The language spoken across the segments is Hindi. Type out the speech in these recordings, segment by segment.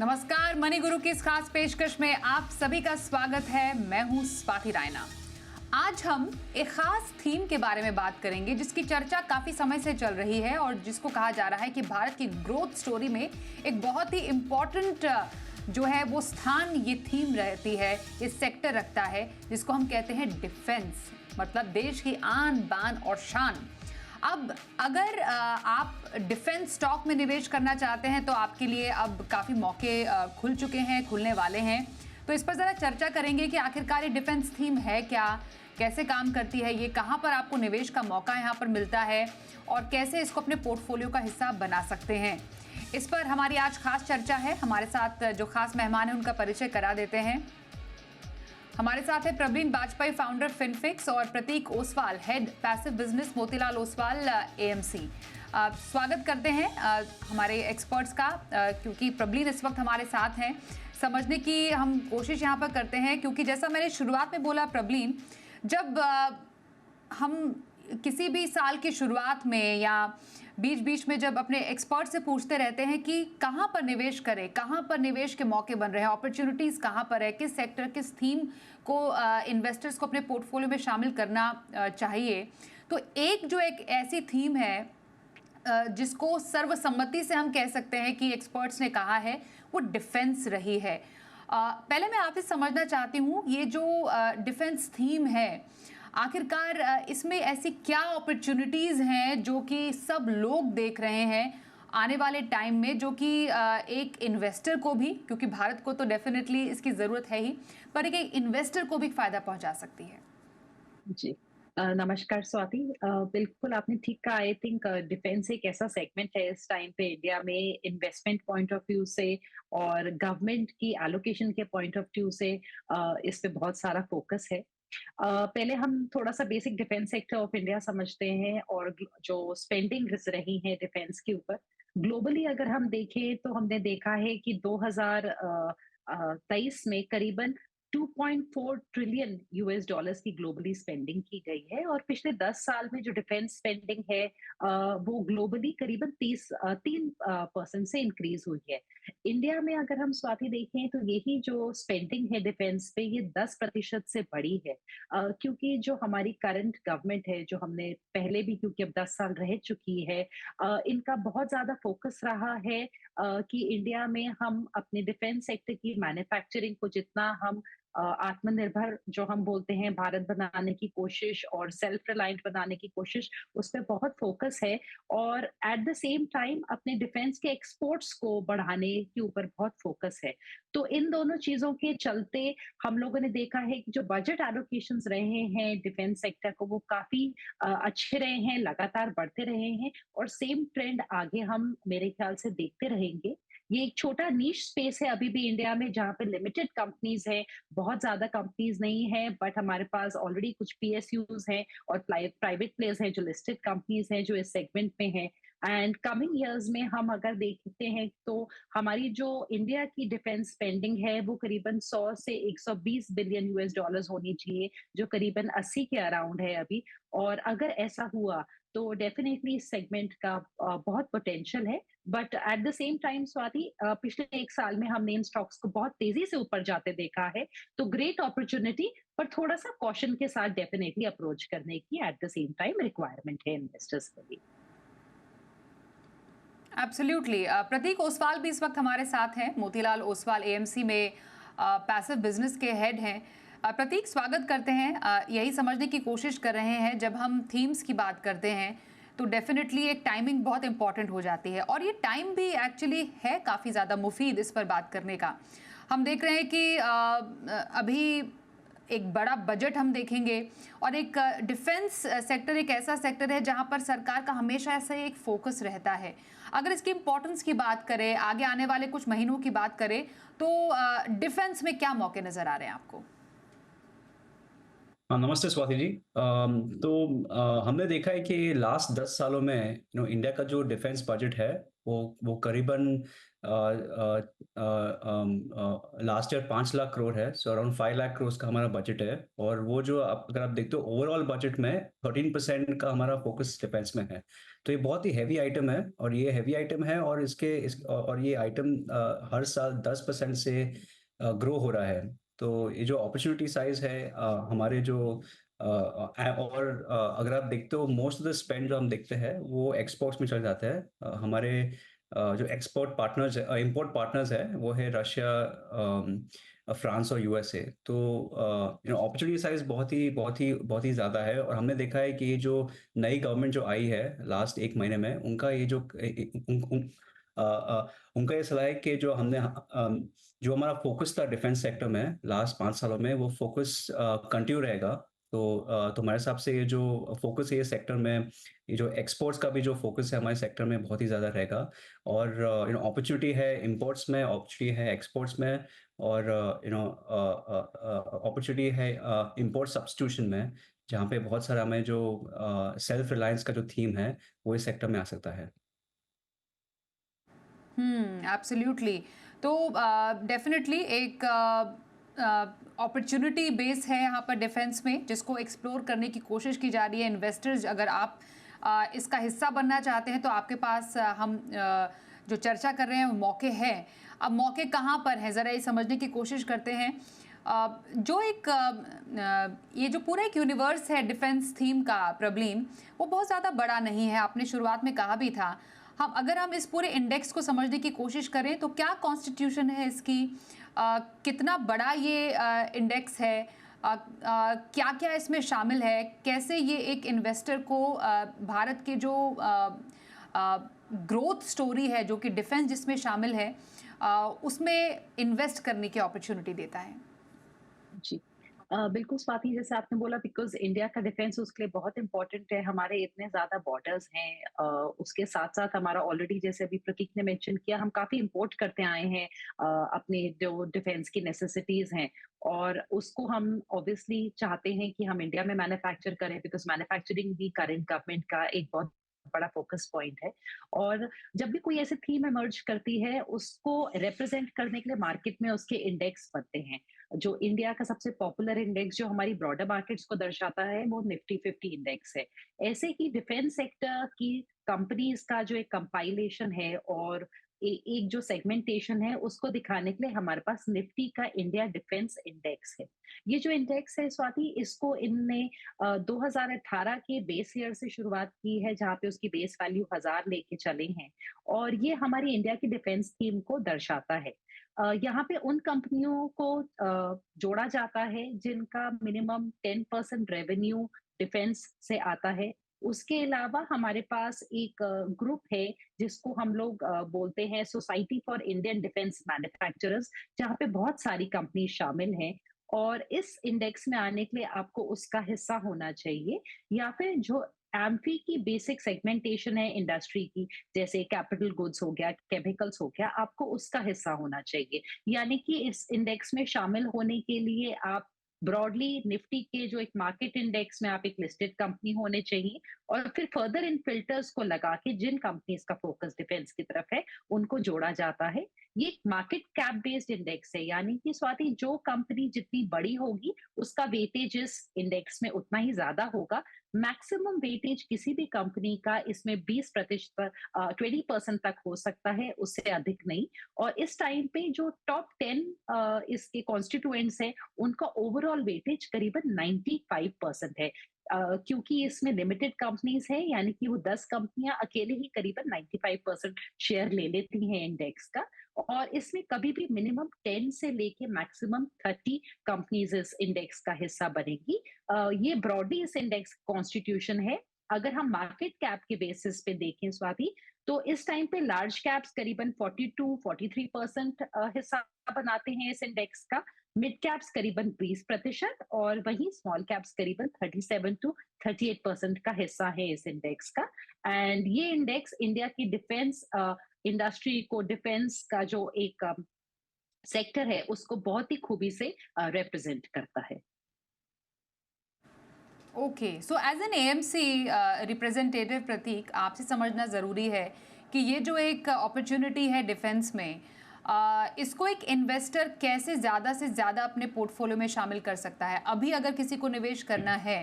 नमस्कार, मनी गुरु की इस खास पेशकश में आप सभी का स्वागत है। मैं हूं स्वाति रायना। आज हम एक खास थीम के बारे में बात करेंगे जिसकी चर्चा काफी समय से चल रही है और जिसको कहा जा रहा है कि भारत की ग्रोथ स्टोरी में एक बहुत ही इम्पोर्टेंट जो है वो स्थान ये थीम रहती है, ये सेक्टर रखता है, जिसको हम कहते हैं डिफेंस। मतलब देश की आन बान और शान। अब अगर आप डिफेंस स्टॉक में निवेश करना चाहते हैं तो आपके लिए अब काफ़ी मौके खुल चुके हैं, खुलने वाले हैं। तो इस पर ज़रा चर्चा करेंगे कि आखिरकार ये डिफेंस थीम है क्या, कैसे काम करती है, ये कहाँ पर आपको निवेश का मौका यहाँ पर मिलता है और कैसे इसको अपने पोर्टफोलियो का हिस्सा बना सकते हैं। इस पर हमारी आज खास चर्चा है। हमारे साथ जो खास मेहमान हैं उनका परिचय करा देते हैं। हमारे साथ है प्रवीण बाजपेयी, फाउंडर फिनफिक्स, और Prateek Oswal, head passive business, Motilal Oswal AMC. स्वागत करते हैं हमारे एक्सपर्ट्स का, क्योंकि प्रवीण इस वक्त हमारे साथ हैं। समझने की हम कोशिश यहाँ पर करते हैं, क्योंकि जैसा मैंने शुरुआत में बोला प्रवीण, जब हम किसी भी साल की शुरुआत में या बीच बीच में जब अपने एक्सपर्ट से पूछते रहते हैं कि कहाँ पर निवेश करें, कहाँ पर निवेश के मौके बन रहे हैं, अपॉर्चुनिटीज़ कहाँ पर है, किस सेक्टर, किस थीम को इन्वेस्टर्स को अपने पोर्टफोलियो में शामिल करना चाहिए, तो एक ऐसी थीम है जिसको सर्वसम्मति से हम कह सकते हैं कि एक्सपर्ट्स ने कहा है, वो डिफेंस रही है। पहले मैं आपसे समझना चाहती हूँ, ये जो डिफेंस थीम है, आखिरकार इसमें ऐसी क्या अपॉर्चुनिटीज़ हैं जो कि सब लोग देख रहे हैं आने वाले टाइम में, जो कि एक इन्वेस्टर को भी, क्योंकि भारत को तो डेफिनेटली इसकी ज़रूरत है ही, पर एक इन्वेस्टर को भी फ़ायदा पहुंचा सकती है। जी। नमस्कार स्वाति। बिल्कुल आपने ठीक कहा। आई थिंक डिफेंस एक ऐसा सेगमेंट है इस टाइम पे इंडिया में, इन्वेस्टमेंट पॉइंट ऑफ व्यू से और गवर्नमेंट की एलोकेशन के पॉइंट ऑफ व्यू से इस पे बहुत सारा फोकस है। पहले हम थोड़ा-सा basic defence sector of India समझते हैं और जो स्पेंडिंग्स रही हैं डिफेंस के ऊपर। ग्लोबली अगर हम देखें तो हमने देखा है कि 2023 में करीबन 2.4 ट्रिलियन यूएस डॉलर्स की ग्लोबली स्पेंडिंग की गई है और पिछले 10 साल में जो डिफेंस स्पेंडिंग है वो ग्लोबली करीबन 3% से इंक्रीज हुई है। इंडिया में अगर हम स्वाति देखें तो यही जो स्पेंडिंग है डिफेंस पे, ये 10% से बढ़ी है। क्योंकि जो हमारी करंट गवर्नमेंट है, जो हमने पहले भी, क्योंकि अब 10 साल रह चुकी है, इनका बहुत ज्यादा फोकस रहा है कि इंडिया में हम अपने डिफेंस सेक्टर की मैन्युफैक्चरिंग को जितना हम आत्मनिर्भर जो हम बोलते हैं भारत बनाने की कोशिश और सेल्फ रिलायंट बनाने की कोशिश, उस पे बहुत फोकस है। और एट द सेम टाइम अपने डिफेंस के एक्सपोर्ट्स को बढ़ाने के ऊपर बहुत फोकस है। तो इन दोनों चीजों के चलते हम लोगों ने देखा है कि जो बजट एलोकेशंस रहे हैं डिफेंस सेक्टर को, वो काफी अच्छे रहे हैं, लगातार बढ़ते रहे हैं और सेम ट्रेंड आगे हम मेरे ख्याल से देखते रहेंगे। ये एक छोटा नीश स्पेस है अभी भी इंडिया में, जहाँ पे लिमिटेड कंपनीज है, बहुत ज्यादा कंपनीज नहीं है, बट हमारे पास ऑलरेडी कुछ पीएसयूज हैं और प्राइवेट प्लेयर्स हैं जो लिस्टेड कंपनीज हैं जो इस सेगमेंट में है। एंड कमिंग ईयर्स में हम अगर देखते हैं तो हमारी जो इंडिया की डिफेंस स्पेंडिंग है वो करीबन 100 से 120 बिलियन यूएस डॉलर्स होनी चाहिए, जो करीबन 80 के अराउंड है अभी। और अगर ऐसा हुआ तो डेफिनेटली इस सेगमेंट का बहुत पोटेंशियल है। But at the same time Swati, पिछले एक साल में हमने इन स्टॉक्स को बहुत तेजी से ऊपर जाते देखा है। तो ग्रेट अपॉर्चुनिटी, पर थोड़ा सा कॉशन के साथ डेफिनेटली अप्रोच करने की at the same time requirement है इन्वेस्टर्स के लिए। एब्सोल्युटली। प्रतीक ओसवाल भी इस वक्त हमारे साथ हैं, मोतीलाल ओसवाल एएमसी में पैसिव बिजनेस के हेड हैं। प्रतीक, स्वागत करते हैं। यही समझने की कोशिश कर रहे हैं, जब हम थीम्स की बात करते हैं तो डेफिनेटली एक टाइमिंग बहुत इंपॉर्टेंट हो जाती है, और ये टाइम भी एक्चुअली है काफ़ी ज़्यादा मुफीद इस पर बात करने का। हम देख रहे हैं कि अभी एक बड़ा बजट हम देखेंगे, और एक डिफेंस सेक्टर एक ऐसा सेक्टर है जहां पर सरकार का हमेशा ऐसा एक फोकस रहता है। अगर इसकी इम्पोर्टेंस की बात करें, आगे आने वाले कुछ महीनों की बात करें, तो डिफेंस में क्या मौके नजर आ रहे हैं आपको? हाँ, नमस्ते स्वाति जी। हमने देखा है कि लास्ट 10 सालों में इंडिया का जो डिफेंस बजट है वो करीबन लास्ट ईयर 5 लाख करोड़ है, सो अराउंड 5 लाख करोड़ का हमारा बजट है। और वो जो अगर आप देखते हो ओवरऑल बजट में 13% का हमारा फोकस डिफेंस में है। तो ये बहुत ही हैवी आइटम है, और ये हैवी आइटम है, और और ये आइटम हर साल 10% से ग्रो हो रहा है। तो ये जो अपॉर्चुनिटी साइज है हमारे जो अगर आप देखते हो मोस्ट ऑफ द स्पेंड जो हम देखते हैं वो एक्सपोर्ट्स में चल जाता है। हमारे जो एक्सपोर्ट पार्टनर्स है, इंपोर्ट पार्टनर्स है, वो है रशिया, फ्रांस और यूएसए। तो अपॉर्चुनिटी साइज बहुत ही ज़्यादा है। और हमने देखा है कि ये जो नई गवर्नमेंट जो आई है लास्ट 1 महीने में, उनका ये जो उनका ये सलाह है कि जो हमारा फोकस था डिफेंस सेक्टर में लास्ट 5 सालों में, वो फोकस कंटिन्यू रहेगा। तो हमारे हिसाब से ये जो फोकस है ये सेक्टर में, ये जो एक्सपोर्ट्स का भी जो फोकस है हमारे सेक्टर में बहुत ही ज़्यादा रहेगा। और अपॉर्चुनिटी है इंपोर्ट्स में, अपॉर्चुनिटी है एक्सपोर्ट्स में, और अपॉर्चुनिटी है इंपोर्ट सब्स्टिट्यूशन में, जहाँ पे बहुत सारा हमें जो सेल्फ रिलायंस का जो थीम है वो इस सेक्टर में आ सकता है। एब्सोल्युटली। तो डेफिनेटली एक अपॉर्चुनिटी बेस है यहाँ पर डिफेंस में, जिसको एक्सप्लोर करने की कोशिश की जा रही है। इन्वेस्टर्स, अगर आप इसका हिस्सा बनना चाहते हैं तो आपके पास हम जो चर्चा कर रहे हैं वो मौके हैं। अब मौके कहाँ पर हैं, ज़रा ये समझने की कोशिश करते हैं। जो एक ये जो पूरा एक यूनिवर्स है डिफेंस थीम का, प्रबलीन, वो बहुत ज़्यादा बड़ा नहीं है। आपने शुरुआत में कहा भी था। अगर हम इस पूरे इंडेक्स को समझने की कोशिश करें तो क्या कॉन्स्टिट्यूशन है इसकी, कितना बड़ा ये इंडेक्स है, क्या क्या इसमें शामिल है, कैसे ये एक इन्वेस्टर को भारत के जो ग्रोथ स्टोरी है जो कि डिफेंस जिसमें शामिल है उसमें इन्वेस्ट करने की अपॉर्चुनिटी देता है। जी। बिल्कुल स्वाति, जैसे आपने बोला, बिकॉज़ इंडिया का डिफेंस उसके लिए बहुत इम्पोर्टेंट है। हमारे इतने ज़्यादा बॉर्डर्स हैं, उसके साथ-साथ हमारा ऑलरेडी, जैसे अभी प्रतीक ने मेंशन किया, हम काफ़ी इम्पोर्ट करते आए हैं अपने जो डिफेंस की नेसेसिटीज़ हैं, और उसको हम ऑब्वियसली चाहते हैं कि हम इंडिया में मैन्युफैक्चर करें, बिकॉज़ मैन्युफैक्चरिंग भी करंट गवर्नमेंट का एक बहुत बड़ा फोकस पॉइंट है। और जब भी कोई ऐसी थीम इमर्ज करती है, उसको रिप्रेजेंट करने के लिए मार्केट में उसके इंडेक्स बनते हैं। जो इंडिया का सबसे पॉपुलर इंडेक्स जो हमारी ब्रॉडर मार्केट्स को दर्शाता है, वो निफ्टी 50 इंडेक्स है। ऐसे ही डिफेंस सेक्टर की कंपनीज का जो एक कंपाइलेशन है और एक जो सेगमेंटेशन है, उसको दिखाने के लिए हमारे पास निफ्टी का इंडिया डिफेंस इंडेक्स है। ये जो इंडेक्स है स्वाति, इसको इनने 2018 के बेस ईयर से शुरुआत की है, जहाँ पे उसकी बेस वैल्यू 1000 लेके चले हैं, और ये हमारी इंडिया की डिफेंस थीम को दर्शाता है। यहाँ पे उन कंपनियों को जोड़ा जाता है जिनका मिनिमम 10% रेवेन्यू डिफेंस से आता है। उसके अलावा हमारे पास एक ग्रुप है जिसको हम लोग बोलते हैं society for Indian defence manufacturers, जहाँ पे बहुत सारी कंपनी शामिल हैं। और इस इंडेक्स में आने के लिए आपको उसका हिस्सा होना चाहिए, या फिर जो एम्फी की बेसिक सेगमेंटेशन है इंडस्ट्री की, जैसे कैपिटल गुड्स हो गया, केमिकल्स हो गया, आपको उसका हिस्सा होना चाहिए। यानी कि इस इंडेक्स में शामिल होने के लिए आप ब्रॉडली निफ्टी के जो एक मार्केट इंडेक्स में आप एक लिस्टेड कंपनी होने चाहिए, और फिर फर्दर इन फिल्टर्स को लगा के जिन कंपनीज का फोकस डिफेंस की तरफ है, उनको जोड़ा जाता है। ये एक मार्केट कैप बेस्ड इंडेक्स है, यानी कि स्वाति, जो कंपनी जितनी बड़ी होगी उसका वेटेज इस इंडेक्स में उतना ही ज्यादा होगा। मैक्सिमम वेटेज किसी भी कंपनी का इसमें 20% 20% तक हो सकता है, उससे अधिक नहीं। और इस टाइम पे जो टॉप 10 इसके कॉन्स्टिट्यूएंट्स हैं, उनका ओवरऑल वेटेज करीबन 95% है। क्योंकि इसमें लिमिटेड कंपनीज है, यानी कि वो 10 कंपनियां अकेले ही करीबन 95% शेयर ले लेती हैं इंडेक्स का। और इसमें कभी भी मिनिमम 10 से लेके मैक्सिमम 30 कंपनीज इस इंडेक्स का हिस्सा बनेगी। ये ब्रॉडली इस इंडेक्स कॉन्स्टिट्यूशन है। अगर हम मार्केट कैप के बेसिस पे देखें स्वाति, तो इस टाइम पे लार्ज कैप्स करीबन 42-43% हिस्सा बनाते हैं इस इंडेक्स का, मिड कैप्स करीबन 20%, और वहीं स्मॉल कैप्स करीबन 37-38% का हिस्सा है इस इंडेक्स का। एंड ये इंडेक्स इंडिया की डिफेंस इंडस्ट्री को, डिफेंस का जो एक सेक्टर है, उसको बहुत ही खूबी से रिप्रेजेंट करता है। Okay, so as an AMC representative Prateek, आपसे समझना ज़रूरी है कि ये जो एक अपॉर्चुनिटी है डिफेंस में, इसको एक इन्वेस्टर कैसे ज़्यादा से ज़्यादा अपने पोर्टफोलियो में शामिल कर सकता है? अभी अगर किसी को निवेश करना है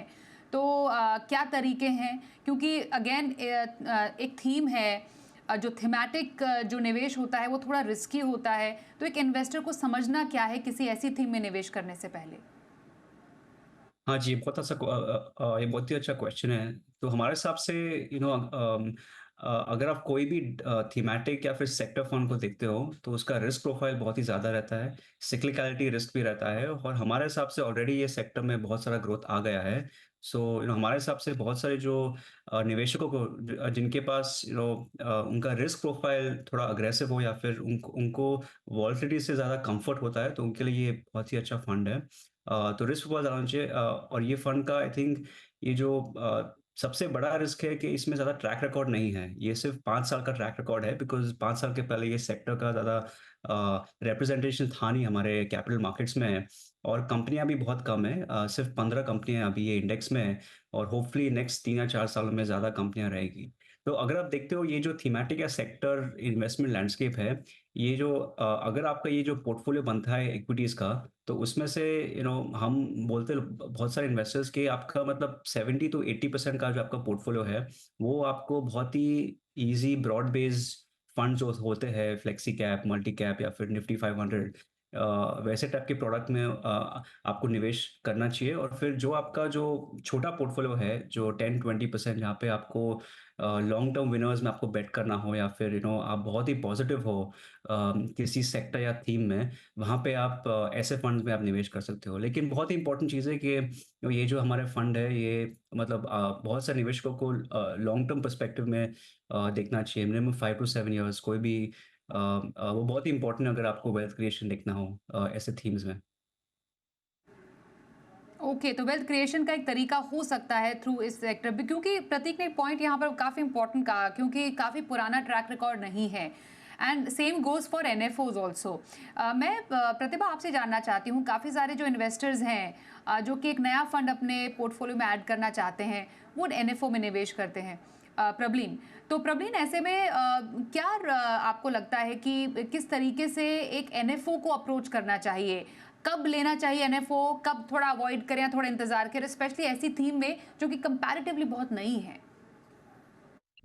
तो क्या तरीके हैं? क्योंकि अगेन एक थीम है, जो थीमेटिक जो निवेश होता है वो थोड़ा रिस्की होता है, तो एक इन्वेस्टर को समझना क्या है किसी ऐसी थीम में निवेश करने से पहले? हाँ जी, ये बहुत ही अच्छा क्वेश्चन है। तो हमारे हिसाब से अगर आप कोई भी थीमेटिक या फिर सेक्टर फंड को देखते हो, तो उसका रिस्क प्रोफाइल बहुत ही ज़्यादा रहता है, सिक्लिकलिटी रिस्क भी रहता है और हमारे हिसाब से ऑलरेडी ये सेक्टर में बहुत सारा ग्रोथ आ गया है। सो हमारे हिसाब से बहुत सारे जो निवेशकों को जिनके पास उनका रिस्क प्रोफाइल थोड़ा अग्रेसिव हो या फिर उनको उनको वॉलेटिलिटी से ज़्यादा कम्फर्ट होता है, तो उनके लिए ये बहुत ही अच्छा फंड है। तो रिस्क बहुत ज़्यादा होना चाहिए और ये फंड का आई थिंक ये जो सबसे बड़ा रिस्क है कि इसमें ज़्यादा ट्रैक रिकॉर्ड नहीं है। ये सिर्फ़ 5 साल का ट्रैक रिकॉर्ड है बिकॉज़ 5 साल के पहले ये सेक्टर का ज़्यादा रिप्रेजेंटेशन था नहीं हमारे कैपिटल मार्केट्स में और कंपनियाँ भी बहुत कम हैं। सिर्फ़ 15 कंपनियाँ अभी ये इंडेक्स में हैं और होपफुली नेक्स्ट 3 या 4 सालों में ज़्यादा कंपनियाँ रहेगी। तो अगर आप देखते हो ये जो थीमेटिक या सेक्टर इन्वेस्टमेंट लैंडस्केप है, ये जो अगर आपका ये जो पोर्टफोलियो बनता है इक्विटीज़ का, तो उसमें से हम बोलते हैं बहुत सारे इन्वेस्टर्स कि आपका मतलब 70 टू 80% का जो आपका पोर्टफोलियो है, वो आपको बहुत ही ईज़ी ब्रॉड बेस्ड फंड जो होते हैं फ्लेक्सी कैप, मल्टी कैप या फिर निफ्टी 500 वैसे टाइप के प्रोडक्ट में आपको निवेश करना चाहिए और फिर जो आपका जो छोटा पोर्टफोलियो है, जो 10-20% जहाँ पे आपको लॉन्ग टर्म विनर्स में आपको बेट करना हो या फिर आप बहुत ही पॉजिटिव हो किसी सेक्टर या थीम में, वहाँ पे आप ऐसे फंड्स में आप निवेश कर सकते हो। लेकिन बहुत ही इम्पोर्टेंट चीज़ है कि ये जो हमारे फंड है ये मतलब बहुत सारे निवेशकों को लॉन्ग टर्म पर्सपेक्टिव में देखना चाहिए। मिनिमम 5 टू 7 इयर्स कोई भी वो बहुत ही इम्पोर्टेंट है अगर आपको वेल्थ क्रिएशन देखना हो ऐसे थीम्स में। ओके, तो वेल्थ क्रिएशन का एक तरीका हो सकता है थ्रू इस सेक्टर भी, क्योंकि प्रतीक ने एक पॉइंट यहाँ पर काफ़ी इंपॉर्टेंट कहा, क्योंकि काफ़ी पुराना ट्रैक रिकॉर्ड नहीं है and same goes for NFOs also. मैं प्रतिभा आपसे जानना चाहती हूँ, काफ़ी सारे जो इन्वेस्टर्स हैं जो कि एक नया फंड अपने पोर्टफोलियो में ऐड करना चाहते हैं, वो एनएफओ में निवेश करते हैं। प्रबलीन, तो प्रबलीन ऐसे में क्या आपको लगता है कि किस तरीके से एक एनएफओ को अप्रोच करना चाहिए? कब लेना चाहिए एनएफओ, कब थोड़ा अवॉइड करें या थोड़ा इंतजार करें, स्पेशली ऐसी थीम में जो कि कंपैरेटिवली बहुत नई है?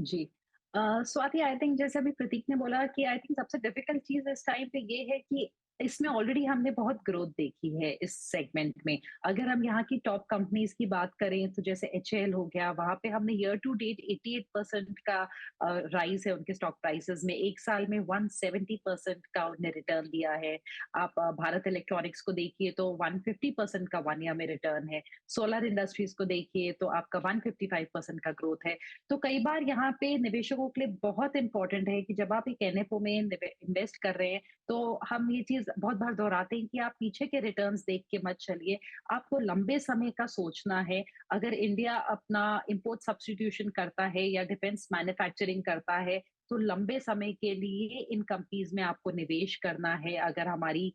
जी। स्वाति, आई थिंक जैसे अभी प्रतीक ने बोला कि आई थिंक सबसे डिफिकल्ट चीज़ इस टाइम पे ये है कि इसमें ऑलरेडी हमने बहुत ग्रोथ देखी है इस सेगमेंट में। अगर हम यहाँ की टॉप कंपनीज़ की बात करें तो जैसे एचएएल हो गया, वहाँ पे हमने ईयर टू डेट 88% का राइज़ है उनके स्टॉक प्राइसेज़ में। 1 साल में 170% का उन्हें रिटर्न दिया है। आप भारत इलेक्ट्रॉनिक्स को देखिए तो 150% का 1 ईयर में रिटर्न है। सोलर इंडस्ट्रीज़ को देखिए तो आपका 155% का ग्रोथ है। तो कई बार यहाँ पे निवेशकों के लिए बहुत इंपॉर्टेंट है कि जब आप एक एनएफओ में इन्वेस्ट कर रहे हैं, तो हम ये चीज बहुत बार दोहराते हैं कि आप पीछे के रिटर्न्स देख के मत चलिए, आपको लंबे समय का सोचना है। अगर इंडिया अपना इंपोर्ट सब्स्टिट्यूशन करता है या डिफेंस मैन्युफैक्चरिंग करता है, तो लंबे समय के लिए इन कंपनीज में आपको निवेश करना है। अगर हमारी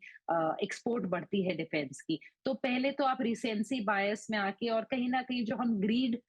एक्सपोर्ट बढ़ती है डिफेंस की, तो पहले तो आप रिसेंसी बायस में आके और कहीं ना कहीं जो हम ग्रीड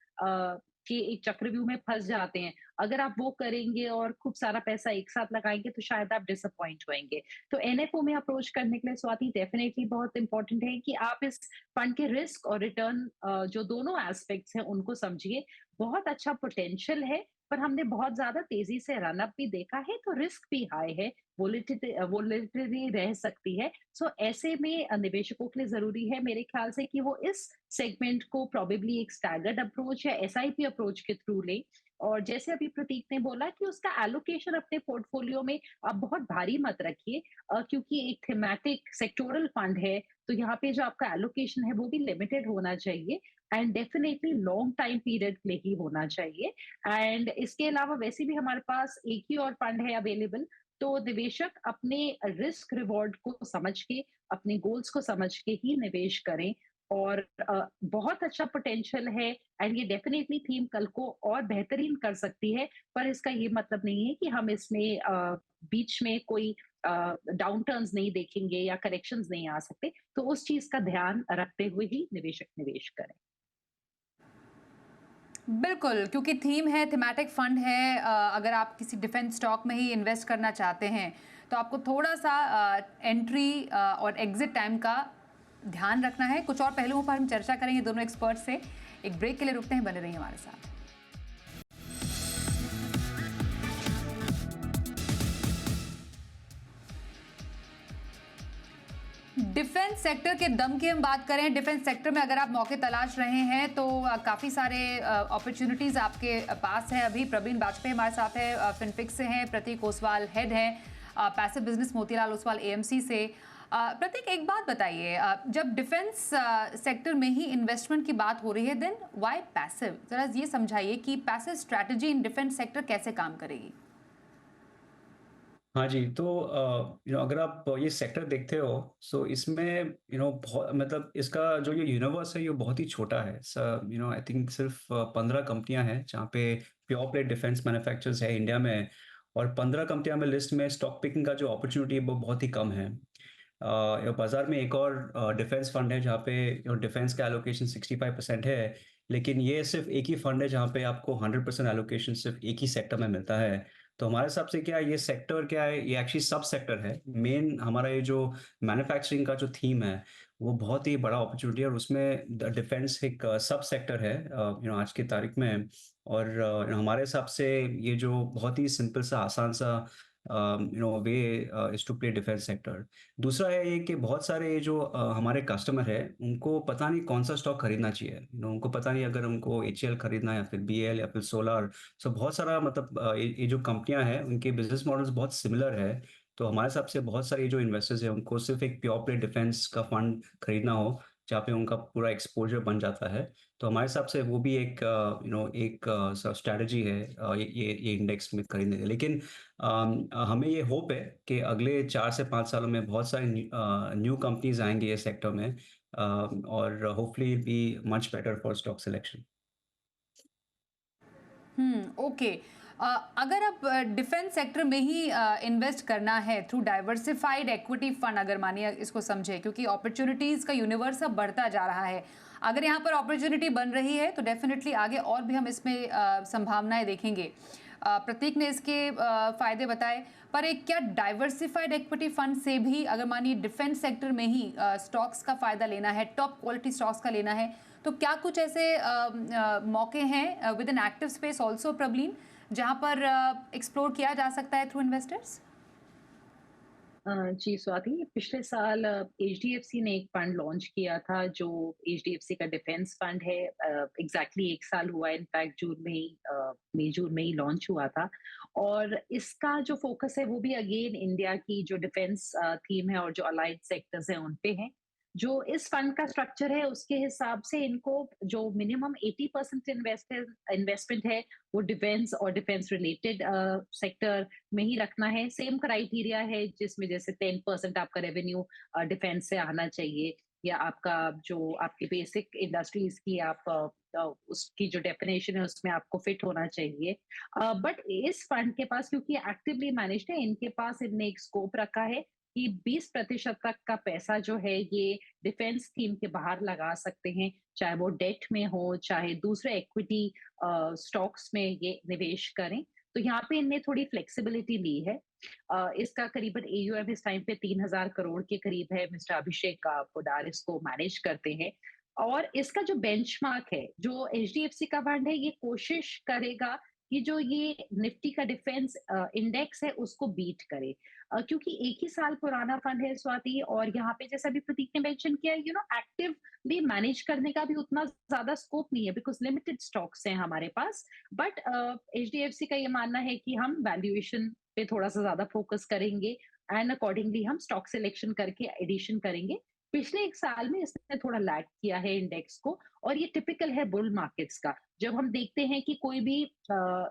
कि एक चक्रव्यूह में फंस जाते हैं। अगर आप वो करेंगे और खूब सारा पैसा एक साथ लगाएँगे तो शायद आप डिसअपॉइंट होएँगे। तो एनएफओ में अप्रोच करने के लिए स्वाति डेफिनिटली बहुत इंपॉर्टेंट है कि आप इस फंड के रिस्क और रिटर्न जो दोनों एस्पेक्ट्स हैं उनको समझिए। बहुत अच्छा पोटेंशियल है, पर हमने बहुत ज़्यादा तेज़ी से रन अप भी देखा है तो रिस्क भी हाई है, वोलेटिलिटी रह सकती है। सो ऐसे में निवेशकों के लिए ज़रूरी है मेरे ख्याल से कि वो इस सेगमेंट को प्रोबेबली एक स्टैगर्ड अप्रोच या एसआईपी अप्रोच के थ्रू लें। और जैसे अभी प्रतीक ने बोला कि उसका एलोकेशन अपने पोर्टफोलियो में आप बहुत भारी मत रखिए, क्योंकि एक थीमेटिक सेक्टोरल फंड है, तो यहाँ पे जो आपका एलोकेशन है वो भी लिमिटेड होना चाहिए and definitely long time period के लिए ही होना चाहिए। एंड इसके अलावा वैसे भी हमारे पास एक ही और फंड है अवेलेबल, तो निवेशक अपने रिस्क रिवॉर्ड को समझ के, अपने गोल्स को समझ के ही निवेश करें। और बहुत अच्छा पोटेंशियल है एंड ये डेफिनेटली थीम कल को और बेहतरीन कर सकती है, पर इसका ये मतलब नहीं है कि हम इसमें बीच में कोई डाउन टर्न्स नहीं देखेंगे या करेक्शंस नहीं आ सकते। तो उस चीज का ध्यान रखते हुए ही निवेशक निवेश करें। बिल्कुल, क्योंकि थीम है, थीमैटिक फंड है। अगर आप किसी डिफेंस स्टॉक में ही इन्वेस्ट करना चाहते हैं, तो आपको थोड़ा-सा एंट्री और एग्ज़िट टाइम का ध्यान रखना है। कुछ और पहलुओं पर हम चर्चा करेंगे दोनों एक्सपर्ट से। एक ब्रेक के लिए रुकते हैं, बने रहिए हमारे साथ। डिफेंस सेक्टर के दम की हम बात करें, डिफेंस सेक्टर में अगर आप मौके तलाश रहे हैं तो काफ़ी सारे अपॉर्चुनिटीज़ आपके पास है। अभी प्रवीण वाजपेयी हमारे साथ है, फिनफिक्स से हैं, प्रतीक ओसवाल हेड हैं, passive business Motilal Oswal AMC से। प्रतीक, एक बात बताइए, जब डिफेंस सेक्टर में ही इन्वेस्टमेंट की बात हो रही है, देन व्हाई पैसिव? जरा ये समझाइए कि passive strategy in defence sector कैसे काम करेगी? हाँ जी, तो अगर आप ये सेक्टर देखते हो, सो इसमें बहुत मतलब इसका जो ये यूनिवर्स है ये बहुत ही छोटा है। आई थिंक सिर्फ 15 कंपनियां हैं जहाँ पे प्योर प्ले डिफेंस मैन्युफैक्चरर्स है इंडिया में, और 15 कंपनियां में लिस्ट में स्टॉक पिकिंग का जो अपॉर्चुनिटी है वो बहुत ही कम है। बाजार में एक और डिफेंस फंड है जहाँ पे डिफेंस का एलोकेशन 65% है, लेकिन ये सिर्फ एक ही फंड है जहाँ पे आपको 100% एलोकेशन सिर्फ एक ही सेक्टर में मिलता है। तो हमारे हिसाब से क्या है, ये सेक्टर क्या है, ये एक्चुअली सब सेक्टर है। मेन हमारा ये जो मैन्युफैक्चरिंग का जो थीम है वो बहुत ही बड़ा अपॉर्चुनिटी है, और उसमें डिफेंस एक सब सेक्टर है आज की तारीख में। और हमारे हिसाब से ये जो बहुत ही सिंपल सा आसान सा way is to play defence sector. दूसरा है ये कि बहुत सारे ये जो हमारे कस्टमर है उनको पता नहीं कौन सा स्टॉक खरीदना चाहिए। उनको पता नहीं अगर उनको एचएल खरीदना है या फिर बीएल या फिर सोलर। सो बहुत सारा मतलब ये जो कंपनियां हैं उनके बिजनेस मॉडल्स बहुत सिमिलर है। तो हमारे हिसाब से बहुत सारे जो इन्वेस्टर्स हैं उनको सिर्फ एक प्योर प्ले डिफेंस का फंड खरीदना हो जहाँ पे उनका पूरा एक्सपोजर बन जाता है। तो हमारे हिसाब से वो भी एक एक स्ट्रैटेजी है ये इंडेक्स में खरीदने की। लेकिन हमें ये होप है कि अगले 4 से 5 सालों में बहुत सारी न्यू कंपनीज आएंगी ये सेक्टर में, और hopefully be much better for stock selection. Okay. अगर आप डिफेंस सेक्टर में ही इन्वेस्ट करना है थ्रू डाइवर्सिफाइड एक्विटी फंड, अगर मानिए इसको समझे, क्योंकि अपॉर्चुनिटीज़ का यूनिवर्स अब बढ़ता जा रहा है। अगर यहाँ पर अपॉर्चुनिटी बन रही है तो डेफिनेटली आगे और भी हम इसमें संभावनाएं देखेंगे। प्रतीक ने इसके फायदे बताए, पर एक क्या डाइवर्सिफाइड एक्विटी फंड से भी अगर मानिए डिफेंस सेक्टर में ही स्टॉक्स का फायदा लेना है, टॉप क्वालिटी स्टॉक्स का लेना है, तो क्या कुछ ऐसे मौके हैं within active space also Prabhleen, जहां पर एक्सप्लोर किया जा सकता है थ्रू इन्वेस्टर्स? जी स्वाति, पिछले साल एचडीएफसी ने एक फंड लॉन्च किया था जो एचडीएफसी का डिफेंस फंड है। एग्जैक्टली एक साल हुआ है, इनफैक्ट जून में ही मई जून में ही लॉन्च हुआ था। और इसका जो फोकस है वो भी अगेन इंडिया की जो डिफेंस थीम है और जो अलाइड सेक्टर्स हैं उन पे है। जो इस फंड का स्ट्रक्चर है उसके हिसाब से इनको जो मिनिमम 80% इन्वेस्टमेंट है वो डिफेंस और डिफेंस रिलेटेड सेक्टर में ही रखना है। सेम क्राइटेरिया है जिसमें जैसे 10% आपका रेवेन्यू डिफेंस से आना चाहिए, या आपका जो आपकी बेसिक इंडस्ट्रीज की आप उसकी जो डेफिनेशन है उसमें आपको फिट होना चाहिए। बट इस फंड के पास क्योंकि एक्टिवली मैनेज्ड है, इनके पास इनने एक स्कोप रखा है कि 20% तक का पैसा जो है ये डिफेंस थीम के बाहर लगा सकते हैं, चाहे वो डेट में हो चाहे दूसरे इक्विटी स्टॉक्स में ये निवेश करें। तो यहाँ पे इनने थोड़ी फ्लेक्सिबिलिटी ली है। इसका करीबन एयूएम इस टाइम पे 3000 करोड़ के करीब है। मिस्टर अभिषेक पोदार इसको मैनेज करते हैं। और इसका जो बेंचमार्क है, जो एचडीएफसी का फंड है, ये कोशिश करेगा कि जो ये निफ्टी का डिफेंस इंडेक्स है उसको बीट करे। क्योंकि एक ही साल पुराना फंड है स्वाति, और यहाँ पे जैसा भी प्रतीक ने मेंशन किया, एक्टिवली मैनेज करने का भी उतना ज्यादा स्कोप नहीं है बिकॉज लिमिटेड स्टॉक्स हैं हमारे पास। बट एचडीएफसी का ये मानना है कि हम वैल्यूएशन पे थोड़ा सा ज्यादा फोकस करेंगे एंड अकॉर्डिंगली हम स्टॉक सिलेक्शन करके एडिशन करेंगे। पिछले एक साल में इसने थोड़ा लैग किया है इंडेक्स को, और ये टिपिकल है बुल मार्केट्स का। जब हम देखते हैं कि कोई भी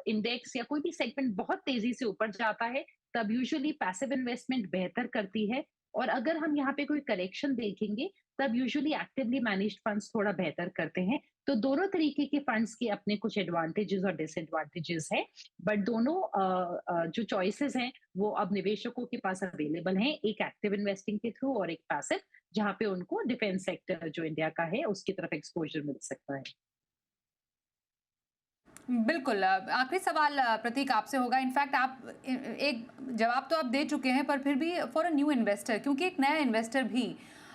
इंडेक्स या कोई भी सेगमेंट बहुत तेजी से ऊपर जाता है तब यूजुअली पैसिव इन्वेस्टमेंट बेहतर करती है। और अगर हम यहाँ पे कोई करेक्शन देखेंगे तब यूजुअली एक्टिवली मैनेज्ड फंड्स थोड़ा बेहतर करते हैं। तो दोनों तरीके के फंड्स के अपने कुछ एडवांटेजेस और डिसएडवांटेजेस हैं, बट दोनों जो चॉइसेस हैं वो अब निवेशकों के पास अवेलेबल हैं, एक एक्टिव इन्वेस्टिंग के थ्रू और एक पैसिव, जहाँ पे उनको डिफेंस सेक्टर जो इंडिया का है उसकी तरफ एक्सपोजर मिल सकता है। बिल्कुल। आखिरी सवाल प्रतीक आपसे होगा। इनफैक्ट आप एक जवाब तो आप दे चुके हैं, पर फिर भी फॉर अ न्यू इन्वेस्टर, क्योंकि एक नया इन्वेस्टर भी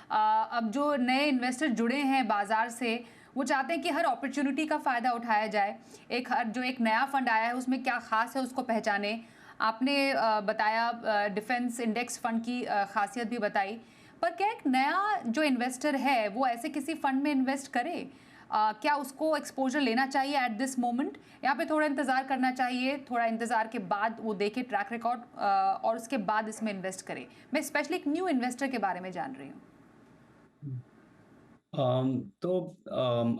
अब जो नए इन्वेस्टर जुड़े हैं बाजार से, वो चाहते हैं कि हर अपॉर्चुनिटी का फ़ायदा उठाया जाए। जो एक नया फंड आया है उसमें क्या खास है उसको पहचाने। आपने बताया डिफेंस इंडेक्स फंड की खासियत भी बताई, पर क्या एक नया जो इन्वेस्टर है वो ऐसे किसी फंड में इन्वेस्ट करे? क्या उसको एक्सपोजर लेना चाहिए एट दिस मोमेंट, यहाँ पे थोड़ा इंतज़ार करना चाहिए, थोड़ा इंतज़ार के बाद वो देखे ट्रैक रिकॉर्ड और उसके बाद इसमें इन्वेस्ट करे? मैं स्पेशली एक न्यू इन्वेस्टर के बारे में जान रही हूँ। तो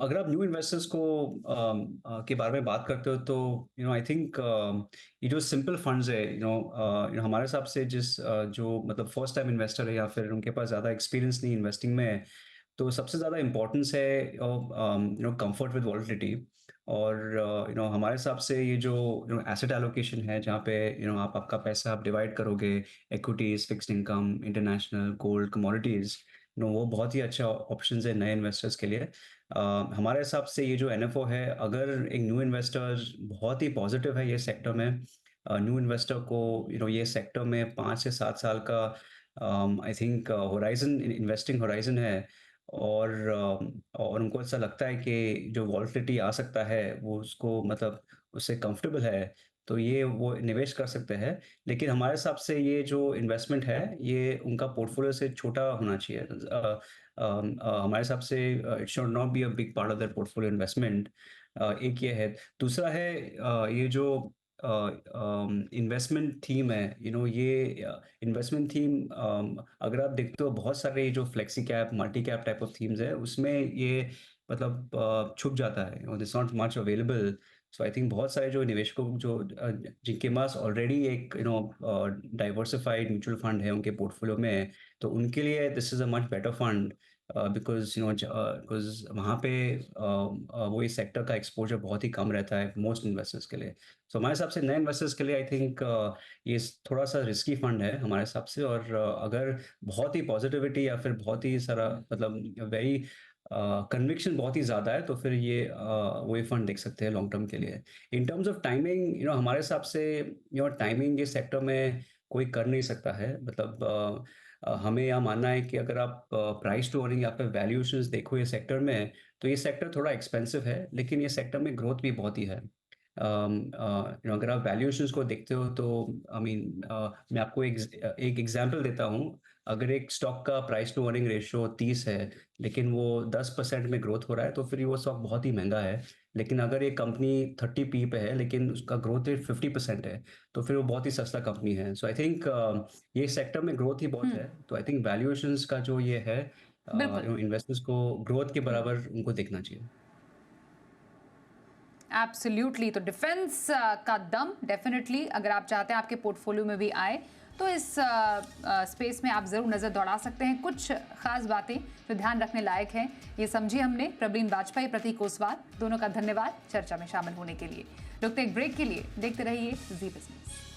अगर आप न्यू इन्वेस्टर्स को के बारे में बात करते हो तो आई थिंक ये जो सिंपल फंड्स है हमारे हिसाब से जो मतलब फर्स्ट टाइम इन्वेस्टर है या फिर उनके पास ज़्यादा एक्सपीरियंस नहीं इन्वेस्टिंग में, तो सबसे ज़्यादा इम्पोर्टेंस है कंफर्ट विद वॉलेटिलिटी। और हमारे हिसाब से ये जो एसेट एलोकेशन है, जहाँ पे आप आपका पैसा आप डिवाइड करोगे, equities, fixed income, international, gold, commodities, वो बहुत ही अच्छा ऑप्शन है नए इन्वेस्टर्स के लिए। हमारे हिसाब से ये जो एनएफओ है, अगर एक न्यू इन्वेस्टर बहुत ही पॉजिटिव है ये सेक्टर में, न्यू इन्वेस्टर को ये सेक्टर में 5 से 7 साल का I think horizon, investing horizon है। और उनको ऐसा लगता है कि जो वॉलेटिलिटी आ सकता है वो उसको मतलब उससे कंफर्टेबल है, तो ये वो निवेश कर सकते हैं। लेकिन हमारे हिसाब से ये जो इन्वेस्टमेंट है ये उनका पोर्टफोलियो से छोटा होना चाहिए। हमारे हिसाब से it should not be a big part of that portfolio investment. एक ये है। दूसरा है ये जो इन्वेस्टमेंट थीम है, ये इन्वेस्टमेंट थीम, अगर आप देखते हो बहुत सारे ये जो flexi cap, multi cap type of themes है, उसमें ये मतलब छुप जाता है, this not much available. So I think बहुत सारे जो निवेशकों जिनके पास ऑलरेडी एक डाइवर्सिफाइड म्यूचुअल फंड है उनके पोर्टफोलियो में, तो उनके लिए this is a much better fund, because because वहाँ पे वो इस सेक्टर का एक्सपोजर बहुत ही कम रहता है मोस्ट इन्वेस्टर्स के लिए। सो हमारे हिसाब से नए इन्वेस्टर्स के लिए आई थिंक ये थोड़ा सा रिस्की फंड है हमारे हिसाब से। और अगर बहुत ही पॉजिटिविटी या फिर बहुत ही सारा मतलब वेरी कन्विक्शन बहुत ही ज़्यादा है, तो फिर ये वही फंड देख सकते हैं लॉन्ग टर्म के लिए। इन टर्म्स ऑफ टाइमिंग, हमारे हिसाब से टाइमिंग इस सेक्टर में कोई कर नहीं सकता है। मतलब हमें यह मानना है कि अगर आप प्राइस टू अर्निंग या फिर वैल्यूएशंस देखो ये सेक्टर में, तो ये सेक्टर थोड़ा एक्सपेंसिव है, लेकिन ये सेक्टर में ग्रोथ भी बहुत ही है। अगर आप वैल्यूएशंस को देखते हो तो आई मीन मैं आपको एक एग्जांपल देता हूँ। अगर एक स्टॉक का प्राइस टू अर्निंग रेशियो 30 है, लेकिन वो 10% में ग्रोथ हो रहा है, तो फिर वो स्टॉक बहुत ही महंगा है। लेकिन अगर ये कंपनी 30p पे है लेकिन उसका ग्रोथ रेट 50% है, तो फिर वो बहुत ही सस्ता कंपनी है। सो आई थिंक ये सेक्टर में ग्रोथ ही बहुत है, तो आई थिंक वैल्यूएशंस का जो ये है, बिल्कुल। इन्वेस्टर्स को ग्रोथ के बराबर उनको देखना चाहिए। एब्सोल्युटली। तो डिफेंस का दम डेफिनेटली अगर आप चाहते हैं आपके पोर्टफोलियो में भी आए, तो इस स्पेस में आप ज़रूर नज़र दौड़ा सकते हैं। कुछ खास बातें जो ध्यान रखने लायक हैं ये समझी हमने। प्रवीण वाजपेयी, प्रतीक ओसवाल, दोनों का धन्यवाद चर्चा में शामिल होने के लिए। रुकते एक ब्रेक के लिए, देखते रहिए जी बिजनेस।